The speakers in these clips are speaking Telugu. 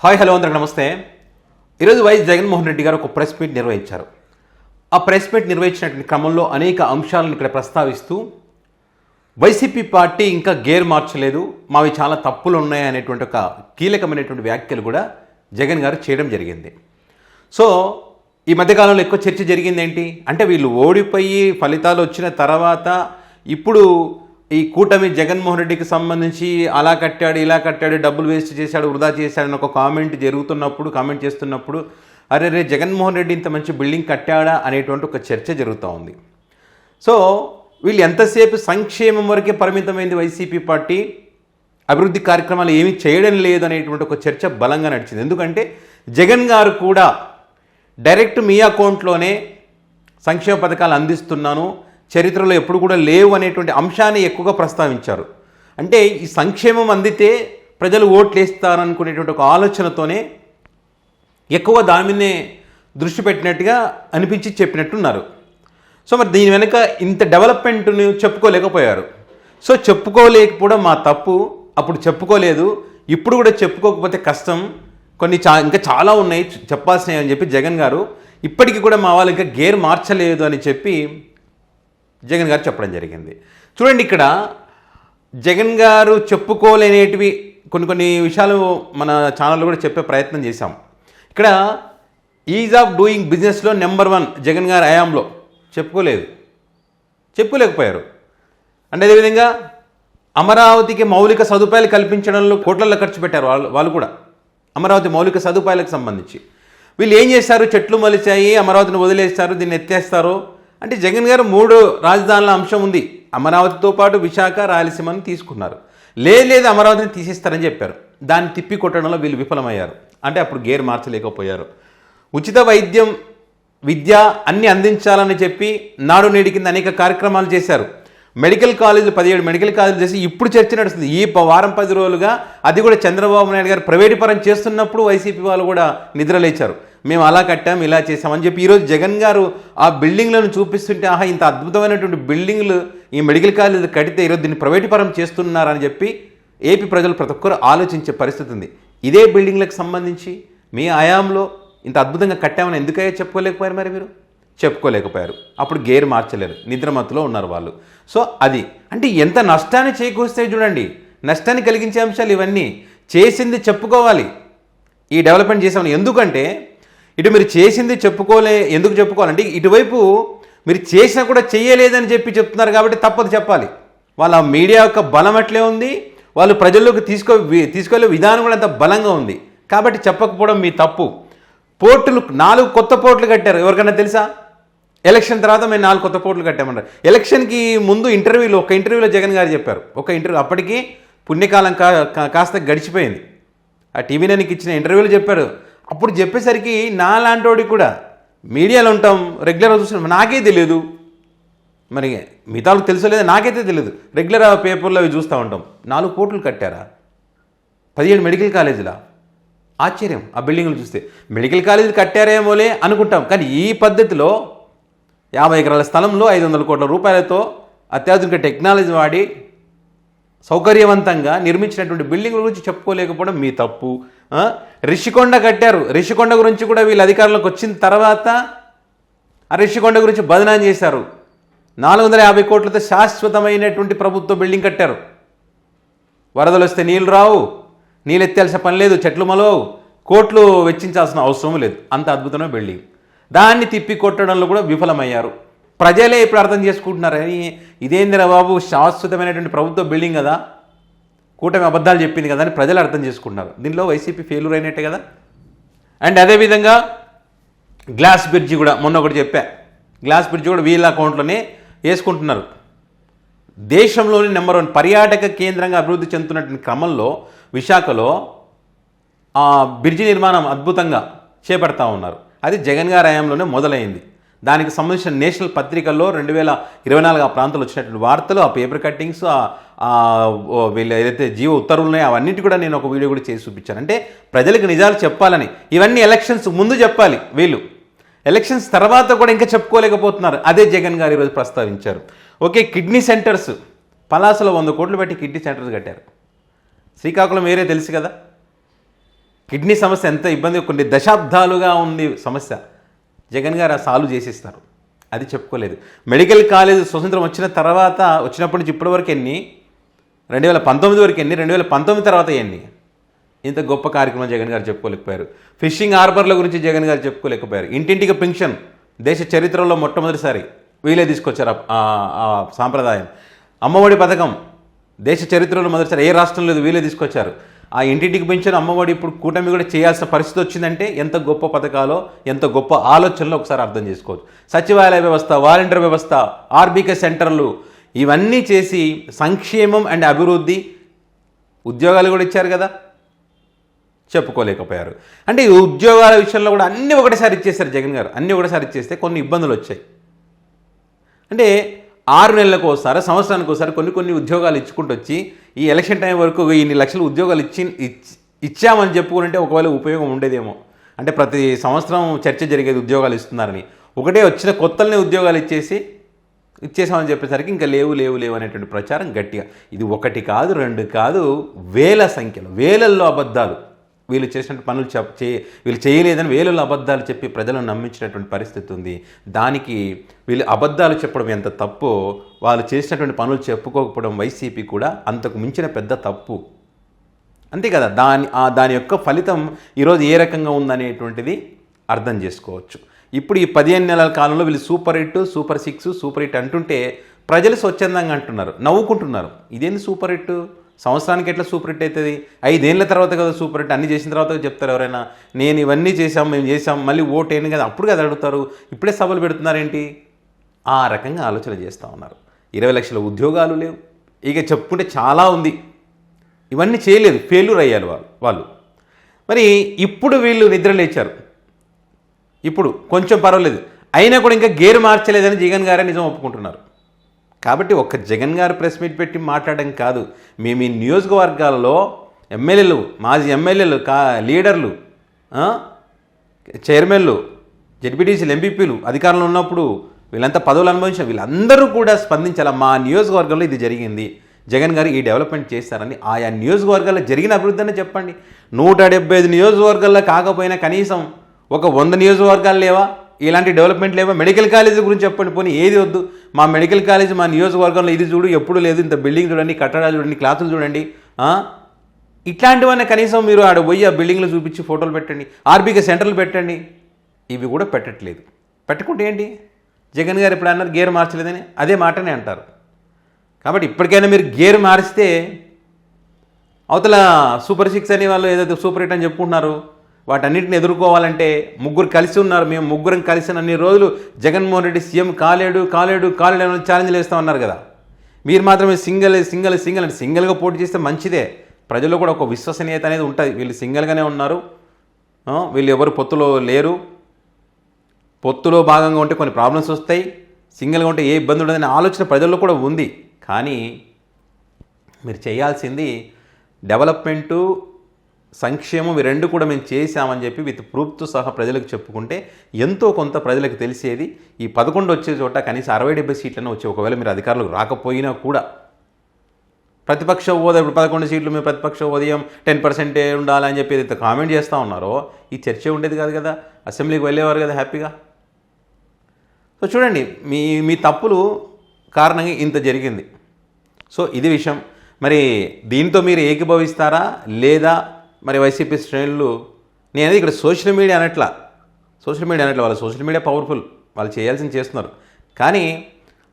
హాయ్ హలో అందరికి నమస్తే. ఈరోజు వైఎస్ జగన్మోహన్ రెడ్డి గారు ఒక ప్రెస్ మీట్ నిర్వహించారు. ఆ ప్రెస్ మీట్ నిర్వహించినటువంటి క్రమంలో అనేక అంశాలను ఇక్కడ ప్రస్తావిస్తూ వైసీపీ పార్టీ ఇంకా గేర్ మార్చలేదు, మావి చాలా తప్పులు ఉన్నాయి అనేటువంటి ఒక కీలకమైనటువంటి వ్యాఖ్యలు కూడా జగన్ గారు చేయడం జరిగింది. సో ఈ మధ్యకాలంలో ఎక్కువ చర్చ జరిగింది ఏంటి అంటే, వీళ్ళు ఓడిపోయి ఫలితాలు వచ్చిన తర్వాత ఇప్పుడు ఈ కూటమి జగన్మోహన్ రెడ్డికి సంబంధించి అలా కట్టాడు, ఇలా కట్టాడు, డబ్బులు వేస్ట్ చేశాడు, వృధా చేశాడని ఒక కామెంట్ చేస్తున్నప్పుడు అరే రే జగన్మోహన్ రెడ్డి ఇంత మంచి బిల్డింగ్ కట్టాడా అనేటువంటి ఒక చర్చ జరుగుతూ ఉంది. సో వీళ్ళు ఎంతసేపు సంక్షేమం వరకే పరిమితమైంది వైసీపీ పార్టీ, అభివృద్ధి కార్యక్రమాలు ఏమీ చేయడం లేదు అనేటువంటి ఒక చర్చ బలంగా నడిచింది. ఎందుకంటే జగన్ గారు కూడా డైరెక్ట్ మీ అకౌంట్లోనే సంక్షేమ పథకాలు అందిస్తున్నాను, చరిత్రలో ఎప్పుడు కూడా లేవు అనేటువంటి అంశాన్ని ఎక్కువగా ప్రస్తావించారు. అంటే ఈ సంక్షేమం అందితే ప్రజలు ఓట్లు వేస్తారనుకునేటువంటి ఒక ఆలోచనతోనే ఎక్కువ దాని మీదనే దృష్టి పెట్టినట్టుగా అనిపించి చెప్పినట్టున్నారు. సో మరి దీని వెనుక ఇంత డెవలప్మెంట్ని చెప్పుకోలేకపోయారు. సో చెప్పుకోలేకపోవడం మా తప్పు, అప్పుడు చెప్పుకోలేదు, ఇప్పుడు కూడా చెప్పుకోకపోతే కష్టం, ఇంకా చాలా ఉన్నాయి చెప్పాల్సినవి అని చెప్పి జగన్ గారు ఇప్పటికీ కూడా మా వాళ్ళు ఇంకా గేర్ మార్చలేదు అని చెప్పి జగన్ గారు చెప్పడం జరిగింది. చూడండి, ఇక్కడ జగన్ గారు చెప్పుకోలేనేటివి కొన్ని విషయాలు మన ఛానల్లో కూడా చెప్పే ప్రయత్నం చేశాం. ఇక్కడ ఈజ్ ఆఫ్ డూయింగ్ బిజినెస్లో నెంబర్ 1 జగన్ గారు హయాంలో చెప్పుకోలేకపోయారు. అంటే అదేవిధంగా అమరావతికి మౌలిక సదుపాయాలు కల్పించడంలో కోట్లలో ఖర్చు పెట్టారు వాళ్ళు కూడా. అమరావతి మౌలిక సదుపాయాలకు సంబంధించి వీళ్ళు ఏం చేశారు, చెట్లు మొలిచాయి, అమరావతిని వదిలేస్తారు, దీన్ని ఎత్తేస్తారు అంటే జగన్ గారు 3 రాజధానుల అంశం ఉంది, అమరావతితో పాటు విశాఖ, రాయలసీమని తీసుకున్నారు. లేదు అమరావతిని తీసేస్తారని చెప్పారు. దాన్ని తిప్పి కొట్టడంలో వీళ్ళు విఫలమయ్యారు. అంటే అప్పుడు గేర్ మార్చలేకపోయారు. ఉచిత వైద్యం, విద్య అన్నీ అందించాలని చెప్పి నాడు నేడు కింద అనేక కార్యక్రమాలు చేశారు. మెడికల్ కాలేజీలు 17 మెడికల్ కాలేజీలు చేసి ఇప్పుడు చర్చ నడుస్తుంది. ఈ వారం 10 రోజులుగా అది కూడా చంద్రబాబు నాయుడు గారు ప్రైవేటు పరం చేస్తున్నప్పుడు వైసీపీ వాళ్ళు కూడా నిద్రలేచారు. మేము అలా కట్టాం, ఇలా చేసామని చెప్పి ఈరోజు జగన్ గారు ఆ బిల్డింగ్లను చూపిస్తుంటే ఆహా ఇంత అద్భుతమైనటువంటి బిల్డింగ్లు ఈ మెడికల్ కాలేజీలు కడితే ఈరోజు దీన్ని ప్రైవేటు పరం చేస్తున్నారని చెప్పి ఏపీ ప్రజలు ప్రతి ఒక్కరు ఆలోచించే పరిస్థితి ఉంది. ఇదే బిల్డింగ్లకు సంబంధించి మీ హయాంలో ఇంత అద్భుతంగా కట్టామని ఎందుకయ్యా చెప్పుకోలేకపోయారు? మరి మీరు చెప్పుకోలేకపోయారు. అప్పుడు గేర్ మార్చలేరు, నిద్రమత్తులో ఉన్నారు వాళ్ళు. సో అది అంటే ఎంత నష్టాన్ని చేకూరుస్తాయి చూడండి. నష్టాన్ని కలిగించే అంశాలు ఇవన్నీ. చేసింది చెప్పుకోవాలి, ఈ డెవలప్మెంట్ చేసామని. ఎందుకంటే ఇటు మీరు చేసింది ఎందుకు చెప్పుకోవాలంటే ఇటువైపు మీరు చేసినా కూడా చేయలేదని చెప్పి చెప్తున్నారు కాబట్టి తప్పదు చెప్పాలి. వాళ్ళ మీడియా యొక్క బలం అట్లే ఉంది, వాళ్ళు ప్రజల్లోకి తీసుకెళ్లే విధానం కూడా అంత బలంగా ఉంది. కాబట్టి చెప్పకపోవడం మీ తప్పు. పోర్టులు 4 కొత్త పోర్టులు కట్టారు. ఎవరికైనా తెలుసా? ఎలక్షన్ తర్వాత మేము 4 కొత్త పోర్టులు కట్టామన్నారు. ఎలక్షన్కి ముందు ఒక ఇంటర్వ్యూలో జగన్ గారు చెప్పారు. ఒక ఇంటర్వ్యూ, అప్పటికి పుణ్యకాలం కాస్త గడిచిపోయింది. ఆ టీవీ నైన్కి ఇచ్చిన ఇంటర్వ్యూలో చెప్పారు. అప్పుడు చెప్పేసరికి నా లాంటోడికి కూడా మీడియాలో ఉంటాం, రెగ్యులర్గా చూస్తున్నాం, నాకే తెలియదు, మరి మిగతాలకు తెలుసో లేదా నాకైతే తెలియదు, రెగ్యులర్ పేపర్లో అవి చూస్తూ ఉంటాం. 4 పోర్టులు కట్టారా? 17 మెడికల్ కాలేజీలా? ఆశ్చర్యం ఆ బిల్డింగ్లు చూస్తే. మెడికల్ కాలేజీలు కట్టారేమోలే అనుకుంటాం, కానీ ఈ పద్ధతిలో 50 ఎకరాల స్థలంలో 500 కోట్ల రూపాయలతో అత్యాధునిక టెక్నాలజీ వాడి సౌకర్యవంతంగా నిర్మించినటువంటి బిల్డింగ్ల గురించి చెప్పుకోలేకపోవడం మీ తప్పు. రిషికొండ కట్టారు. రిషికొండ గురించి కూడా వీళ్ళు అధికారంలోకి వచ్చిన తర్వాత ఆ రిషికొండ గురించి బదనాం చేశారు. 450 కోట్లతో శాశ్వతమైనటువంటి ప్రభుత్వ బిల్డింగ్ కట్టారు. వరదలు వస్తే నీళ్ళు రావు, నీళ్ళు ఎత్తాల్సిన పని లేదు, చెట్లు మొలవు, కోట్లు వెచ్చించాల్సిన అవసరం లేదు, అంత అద్భుతమైన బిల్డింగ్. దాన్ని తిప్పి కొట్టడంలో కూడా విఫలమయ్యారు. ప్రజలే ఇప్పుడు అర్థం చేసుకుంటున్నారు, ఇదేందిరా బాబు శాశ్వతమైనటువంటి ప్రభుత్వ బిల్డింగ్ కదా, కూటమి అబద్ధాలు చెప్పింది కదా అని ప్రజలు అర్థం చేసుకుంటున్నారు. దీనిలో వైసీపీ ఫెయిల్యూర్ అయినట్టే కదా. అండ్ అదేవిధంగా గ్లాస్ బ్రిడ్జి కూడా మొన్న ఒకటి చెప్పా, గ్లాస్ బ్రిడ్జి కూడా వీళ్ళ అకౌంట్లోనే వేసుకుంటున్నారు. దేశంలోని నెంబర్ 1 పర్యాటక కేంద్రంగా అభివృద్ధి చెందుతున్నటువంటి క్రమంలో విశాఖలో ఆ బ్రిడ్జి నిర్మాణం అద్భుతంగా చేపడతా ఉన్నారు. అది జగన్ గారి హయాంలోనే మొదలైంది. దానికి సంబంధించిన నేషనల్ పత్రికల్లో 2024 ఆ ప్రాంతంలో వచ్చినటువంటి వార్తలు, ఆ పేపర్ కట్టింగ్స్, వీళ్ళు ఏదైతే జీవో ఉత్తర్వులు ఉన్నాయో అవన్నిటి కూడా నేను ఒక వీడియో కూడా చేసి చూపించాను. అంటే ప్రజలకు నిజాలు చెప్పాలని. ఇవన్నీ ఎలక్షన్స్ ముందు చెప్పాలి, వీళ్ళు ఎలక్షన్స్ తర్వాత కూడా ఇంకా చెప్పుకోలేకపోతున్నారు. అదే జగన్ గారు ఈరోజు ప్రస్తావించారు. ఓకే, కిడ్నీ సెంటర్స్, పలాసలో 100 కోట్లు పెట్టి కిడ్నీ సెంటర్స్ కట్టారు. శ్రీకాకుళం వేరే తెలుసు కదా, కిడ్నీ సమస్య ఎంత ఇబ్బంది, కొన్ని దశాబ్దాలుగా ఉంది సమస్య. జగన్ గారు ఆ సాల్వ్ చేసేస్తారు, అది చెప్పుకోలేదు. మెడికల్ కాలేజ్ స్వతంత్రం వచ్చిన తర్వాత, వచ్చినప్పటి నుంచి ఇప్పటి వరకు ఎన్ని, 2019 వరకు ఎన్ని, 2019 తర్వాత ఎన్ని, ఇంత గొప్ప కార్యక్రమం జగన్ గారు చెప్పుకోలేకపోయారు. ఫిషింగ్ హార్బర్ల గురించి జగన్ గారు చెప్పుకోలేకపోయారు. ఇంటింటికి పెన్షన్ దేశ చరిత్రలో మొట్టమొదటిసారి వీళ్ళే తీసుకొచ్చారు ఆ సాంప్రదాయం. అమ్మఒడి పథకం దేశ చరిత్రలో మొదటిసారి ఏ రాష్ట్రం లేదు, వీళ్ళే తీసుకొచ్చారు. ఆ ఇంటింటికి పెన్షన్ అమ్మఒడి ఇప్పుడు కూటమి కూడా చేయాల్సిన పరిస్థితి వచ్చిందంటే ఎంత గొప్ప పథకాలో, ఎంత గొప్ప ఆలోచనలో ఒకసారి అర్థం చేసుకోవచ్చు. సచివాలయ వ్యవస్థ, వాలంటీర్ వ్యవస్థ, ఆర్బీకే సెంటర్లు, ఇవన్నీ చేసి సంక్షేమం అండ్ అభివృద్ధి, ఉద్యోగాలు కూడా ఇచ్చారు కదా, చెప్పుకోలేకపోయారు. అంటే ఈ ఉద్యోగాల విషయంలో కూడా అన్నీ ఒకటేసారి ఇచ్చేస్తారు జగన్ గారు. అన్నీ ఒకటేసారి ఇచ్చేస్తే కొన్ని ఇబ్బందులు వచ్చాయి. అంటే 6 నెలలకు ఒకసారి, సంవత్సరానికి ఒకసారి కొన్ని ఉద్యోగాలు ఇచ్చుకుంటూ వచ్చి ఈ ఎలక్షన్ టైం వరకు ఇన్ని లక్షల ఉద్యోగాలు ఇచ్చామని చెప్పుకుంటే ఒకవేళ ఉపయోగం ఉండేదేమో. అంటే ప్రతి సంవత్సరం చర్చ జరిగేది ఉద్యోగాలు ఇస్తున్నారని, ఒకటే వచ్చిన కొత్తలనే ఉద్యోగాలు ఇచ్చేసామని చెప్పేసరికి ఇంకా లేవు అనేటువంటి ప్రచారం గట్టిగా. ఇది ఒకటి కాదు, 2 కాదు, వేల సంఖ్యలో, వేలల్లో అబద్ధాలు. వీళ్ళు చేసినటువంటి పనులు వీళ్ళు చేయలేదని వేలలో అబద్ధాలు చెప్పి ప్రజలను నమ్మించినటువంటి పరిస్థితి ఉంది. దానికి వీళ్ళు అబద్ధాలు చెప్పడం ఎంత తప్పో, వాళ్ళు చేసినటువంటి పనులు చెప్పుకోకపోవడం వైసీపీ కూడా అంతకు మించిన పెద్ద తప్పు. అంతే కదా, దాని యొక్క ఫలితం ఈరోజు ఏ రకంగా ఉందనేటువంటిది అర్థం చేసుకోవచ్చు. ఇప్పుడు ఈ 15 నెలల కాలంలో వీళ్ళు super hit, super 6, super hit అంటుంటే ప్రజలు స్వచ్ఛందంగా అంటున్నారు, నవ్వుకుంటున్నారు. ఇదేంది సూపర్ హిట్, సంవత్సరానికి ఎట్లా సూపర్ హిట్ అవుతుంది, 5 ఏళ్ళ తర్వాత కదా సూపర్ హిట్, అన్నీ చేసిన తర్వాత చెప్తారు ఎవరైనా. నేను ఇవన్నీ చేశాం, మేము చేసాం, మళ్ళీ ఓటు ఏంటి కదా అప్పుడు కదా అడుగుతారు, ఇప్పుడే సభలు పెడుతున్నారేంటి, ఆ రకంగా ఆలోచన చేస్తూ ఉన్నారు. 20 లక్షల ఉద్యోగాలు లేవు, ఇక చెప్పుకుంటే చాలా ఉంది. ఇవన్నీ చేయలేదు, ఫెయిల్యూర్ అయ్యారు వాళ్ళు. మరి ఇప్పుడు వీళ్ళు నిద్ర లేచారు, ఇప్పుడు కొంచెం పర్వాలేదు, అయినా కూడా ఇంకా గేరు మార్చలేదని జగన్ గారే నిజం ఒప్పుకుంటున్నారు. కాబట్టి ఒక్క జగన్ గారు ప్రెస్ మీట్ పెట్టి మాట్లాడడం కాదు, మేము ఈ నియోజకవర్గాలలో ఎమ్మెల్యేలు, మాజీ ఎమ్మెల్యేలు, లీడర్లు, చైర్మన్లు, జెడ్పీటీసీలు, ఎంపీపీలు అధికారంలో ఉన్నప్పుడు వీళ్ళంతా పదవులు అనుభవించిన వీళ్ళందరూ కూడా స్పందించాలా, మా నియోజకవర్గంలో ఇది జరిగింది, జగన్ గారు ఈ డెవలప్మెంట్ చేస్తారని. ఆయా నియోజకవర్గాల్లో జరిగిన అభివృద్ధి అని చెప్పండి. 175 నియోజకవర్గాల్లో కాకపోయినా కనీసం ఒక 100 నియోజకవర్గాలు లేవా, ఇలాంటి డెవలప్మెంట్ లేవా? మెడికల్ కాలేజీ గురించి చెప్పండి, పోనీ ఏది వద్దు, మా మెడికల్ కాలేజ్ మా నియోజకవర్గంలో ఇది చూడు, ఎప్పుడు లేదు, ఇంత బిల్డింగ్ చూడండి, కట్టడాలు చూడండి, క్లాసులు చూడండి, ఇట్లాంటివన్నీ కనీసం మీరు ఆడ పోయి ఆ బిల్డింగ్లు చూపించి ఫోటోలు పెట్టండి, ఆర్బీకే సెంటర్లు పెట్టండి. ఇవి కూడా పెట్టట్లేదు. పెట్టుకుంటే ఏంటి, జగన్ గారు ఇప్పుడు అన్నారు గేర్ మార్చలేదని, అదే మాటనే అంటారు. కాబట్టి ఇప్పటికైనా మీరు గేర్ మారిస్తే అవతల సూపర్ 6 అని వాళ్ళు ఏదైతే సూపర్ హిట్ అని చెప్పుకుంటున్నారు, వాటన్నిటిని ఎదుర్కోవాలంటే ముగ్గురు కలిసి ఉన్నారు. మేము ముగ్గురం కలిసి అన్ని రోజులు జగన్మోహన్ రెడ్డి సీఎం కాలేడు అని ఛాలెంజ్లు వేస్తామన్నారు కదా. మీరు మాత్రమే సింగిల్ అంటే సింగిల్గా పోటీ చేస్తే మంచిదే, ప్రజల్లో కూడా ఒక విశ్వసనీయత అనేది ఉంటుంది. వీళ్ళు సింగిల్గానే ఉన్నారు, వీళ్ళు ఎవరు పొత్తులో లేరు, పొత్తులో భాగంగా ఉంటే కొన్ని ప్రాబ్లమ్స్ వస్తాయి, సింగిల్గా ఉంటే ఏ ఇబ్బంది ఉండదనే ఆలోచన ప్రజల్లో కూడా ఉంది. కానీ మీరు చేయాల్సింది డెవలప్మెంటు, సంక్షేమం, ఈ రెండు కూడా మేము చేశామని చెప్పి విత్ ప్రూఫ్తో సహా ప్రజలకు చెప్పుకుంటే ఎంతో కొంత ప్రజలకు తెలిసేది. ఈ 11 వచ్చే చోట కనీసం 60-70 సీట్లను వచ్చి, ఒకవేళ మీరు అధికారులకు రాకపోయినా కూడా ప్రతిపక్ష హోదా, ఇప్పుడు 11 సీట్లు మేము ప్రతిపక్ష ఉదయం 10% ఉండాలని చెప్పి ఏదైతే కామెంట్ చేస్తూ ఉన్నారో ఈ చర్చ ఉండేది కాదు కదా, అసెంబ్లీకి వెళ్ళేవారు కదా హ్యాపీగా. సో చూడండి, మీ తప్పులు కారణంగా ఇంత జరిగింది. సో ఇది విషయం. మరి దీంతో మీరు ఏకీభవిస్తారా లేదా? మరి వైసీపీ శ్రేణులు, నేనది ఇక్కడ సోషల్ మీడియా అనట్లా, వాళ్ళ సోషల్ మీడియా పవర్ఫుల్, వాళ్ళు చేయాల్సింది చేస్తున్నారు. కానీ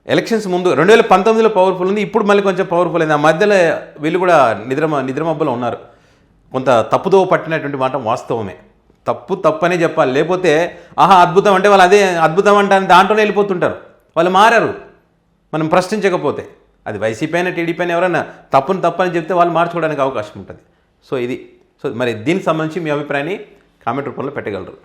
ఎలక్షన్స్ ముందు 2019లో పవర్ఫుల్ ఉంది, ఇప్పుడు మళ్ళీ కొంచెం పవర్ఫుల్ అయింది. ఆ మధ్యలో వీళ్ళు కూడా నిద్రమబ్బులో ఉన్నారు. కొంత తప్పుదో పట్టినటువంటి మాట వాస్తవమే. తప్పు అనే చెప్పాలి, లేకపోతే అద్భుతం అంటే వాళ్ళు అదే అద్భుతం అంటారని దాంట్లోనే వెళ్ళిపోతుంటారు. వాళ్ళు మారారు మనం ప్రశ్నించకపోతే. అది వైసీపీ అయినా టీడీపీ అయినా ఎవరైనా తప్పని చెప్తే వాళ్ళు మార్చుకోవడానికి అవకాశం ఉంటుంది. సో మరి దీనికి సంబంధించి మీ అభిప్రాయాన్ని కామెంట్ రూపంలో పెట్టగలరు.